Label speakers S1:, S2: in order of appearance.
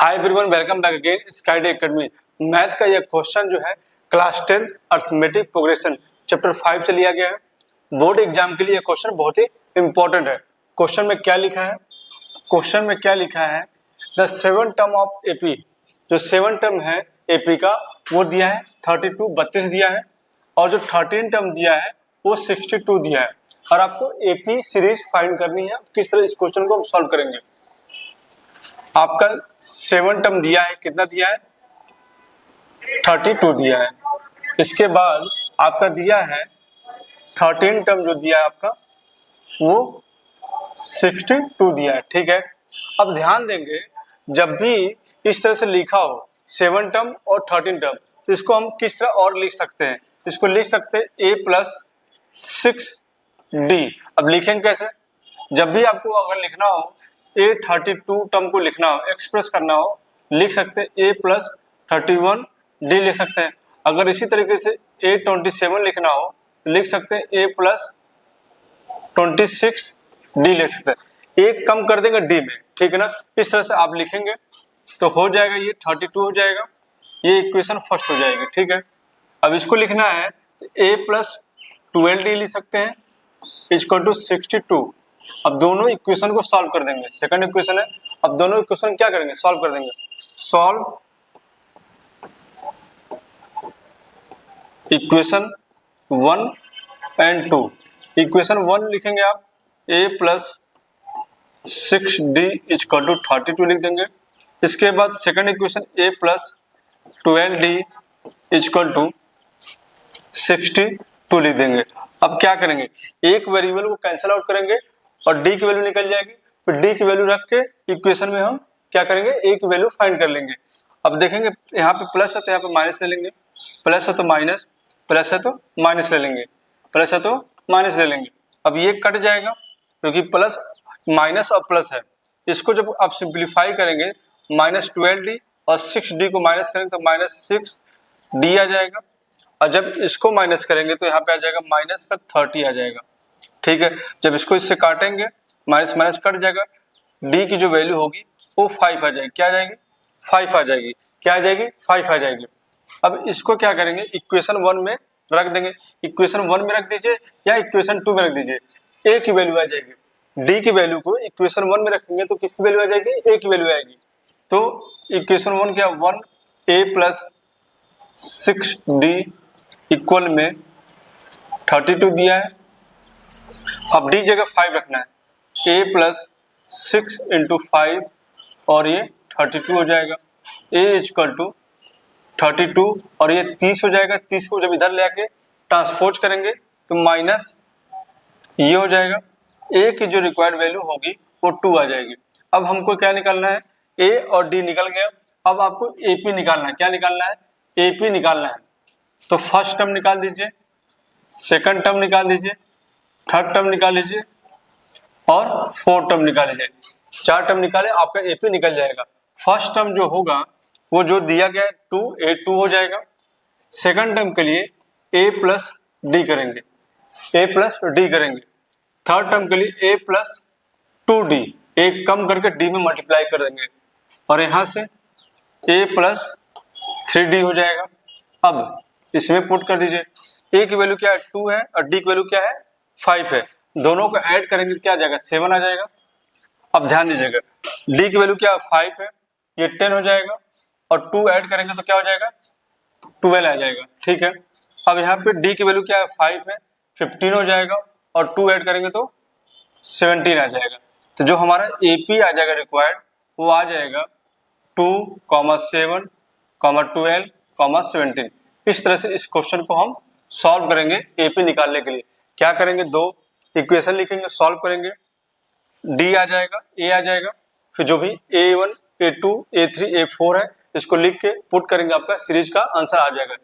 S1: हाय everyone, welcome back again Skyday academy. Math का यह question जो है क्लास 10 अर्थमेटिक प्रोग्रेशन चैप्टर 5 से लिया गया है। बोर्ड एग्जाम के लिए यह क्वेश्चन बहुत ही इंपॉर्टेंट है। क्वेश्चन में क्या लिखा है? क्वेश्चन में क्या लिखा है? द 7 टर्म ऑफ एपी, जो 7 टर्म है एपी का वो दिया है 32 दिया है, और जो 13 टर्म दिया है वो 62 दिया है। और आपको एपी सीरीज फाइंड करनी है। किस तरह इस क्वेश्चन को हम सॉल्व करेंगे? आपका 7 टर्म दिया है, कितना दिया है? 32 दिया है। इसके बाद आपका दिया है 13 टर्म जो दिया है आपका वो 62 दिया है। ठीक है, अब ध्यान देंगे जब भी इस तरह से लिखा हो 7 टर्म और 13 टर्म, तो इसको हम किस तरह और लिख सकते हैं? इसको लिख सकते हैं a प्लस 6d। अब लिखेंगे कैसे? जब भी आपको अगर लिखना हो A32 टर्म को लिखना हो, एक्सप्रेस करना हो, लिख सकते हैं A प्लस 31D लिख सकते हैं। अगर इसी तरीके से A27 लिखना हो तो लिख सकते हैं A प्लस 26D लिख सकते हैं। एक कम कर देंगे D में, ठीक है ना? इस तरह से आप लिखेंगे तो हो जाएगा, ये 32 हो जाएगा, ये इक्वेशन फर्स्ट हो जाएगी। ठीक है, अब इसको लिखना है तो A प्लस 12D लिख सकते हैं इक्वल टू 62। अब दोनों इक्वेशन को सॉल्व कर देंगे। सेकंड इक्वेशन है, अब दोनों इक्वेशन क्या करेंगे? सॉल्व कर देंगे। Solve equation 1 and 2। इक्वेशन 1 लिखेंगे आप a plus 6d equal to 32 लिख देंगे। इसके बाद second equation a plus 12d equal to 62 लिख देंगे। अब क्या करेंगे? एक वेरिएबल को कैंसिल आउट करेंगे और d की वैल्यू निकल जाएगी। फिर d की वैल्यू रख के इक्वेशन में हम क्या करेंगे? a की वैल्यू फाइंड कर लेंगे। अब देखेंगे यहाँ पे प्लस है तो यहाँ पे माइनस ले लेंगे, प्लस है तो माइनस, प्लस है तो माइनस ले लेंगे, प्लस है तो माइनस ले लेंगे। अब ये कट जाएगा क्योंकि प्लस माइनस और प्लस है। इसको जब आप सिंप्लीफाई करेंगे माइनस 12d और 6d को माइनस करेंगे तो माइनस 6d आ जाएगा। और जब इसको माइनस करेंगे तो यहाँ पे आ जाएगा माइनस का 30 आ जाएगा। ठीक है, जब इसको इससे काटेंगे माइनस माइनस कट जाएगा, d की जो वैल्यू होगी वो 5 आ जाएगी। क्या आ जाएगी? 5 आ जाएगी। क्या आ जाएगी? 5 आ जाएगी। अब इसको क्या करेंगे? इक्वेशन 1 में रख देंगे। इक्वेशन 1 में रख दीजिए या इक्वेशन 2 में रख दीजिए, a की वैल्यू आ जाएगी। d की वैल्यू को इक्वेशन 1 में रखेंगे तो किसकी वैल्यू आ जाएगी? a की वैल्यू आएगी। तो इक्वेशन 1 क्या? 1a प्लस 6d इक्वल में 32 दिया है। अब d जगह 5 रखना है, a प्लस 6 इंटू 5 और ये 32 हो जाएगा। a इक्वल टू 32 और ये 30 हो जाएगा। 30 को जब इधर ले आके ट्रांसपोज करेंगे तो माइनस ये हो जाएगा। a की जो रिक्वायर्ड वैल्यू होगी वो 2 आ जाएगी। अब हमको क्या निकालना है? a और d निकल गया। अब आपको ap निकालना है। क्या निकालना है? ap निकालना है। तो फर्स्ट टर्म निकाल दीजिए, सेकंड टर्म निकाल दीजिए, थर्ड टर्म निकाल लीजिए और फोर्थ टर्म निकाल लीजिए। 4 टर्म निकाले, आपका एपी निकल जाएगा। फर्स्ट टर्म जो होगा वो जो दिया गया है 2a2 हो जाएगा। सेकंड टर्म के लिए a प्लस डी करेंगे, a प्लस डी करेंगे। थर्ड टर्म के लिए a प्लस 2d, एक कम करके d में मल्टीप्लाई कर देंगे और यहां से a प्लस 3d हो जाएगा। अब इसमें पुट कर दीजिए। a की वैल्यू क्या है? 2 है और d की वैल्यू क्या है? 5 है। दोनों को ऐड करेंगे क्या आ जाएगा? 7 आ जाएगा। अब ध्यान दीजिएगा, d की वैल्यू क्या है? 5 है, ये 10 हो जाएगा और 2 ऐड करेंगे तो क्या हो जाएगा? 12 आ जाएगा। ठीक है, अब यहाँ पे d की वैल्यू क्या है? 5 है, 15 हो जाएगा और 2 ऐड करेंगे तो 17 आ जाएगा। तो जो हमारा AP आ जाएगा रिक्वायर्ड वो आ जाएगा 2, 7, 12, 17। इस तरह से इस क्वेश्चन को हम सॉल्व करेंगे AP निकालने के लिए। क्या करेंगे? 2 इक्वेशन लिखेंगे, सॉल्व करेंगे, D आ जाएगा, A आ जाएगा, फिर जो भी A1, A2, A3, A4 है इसको लिख के पुट करेंगे, आपका सीरीज का आंसर आ जाएगा।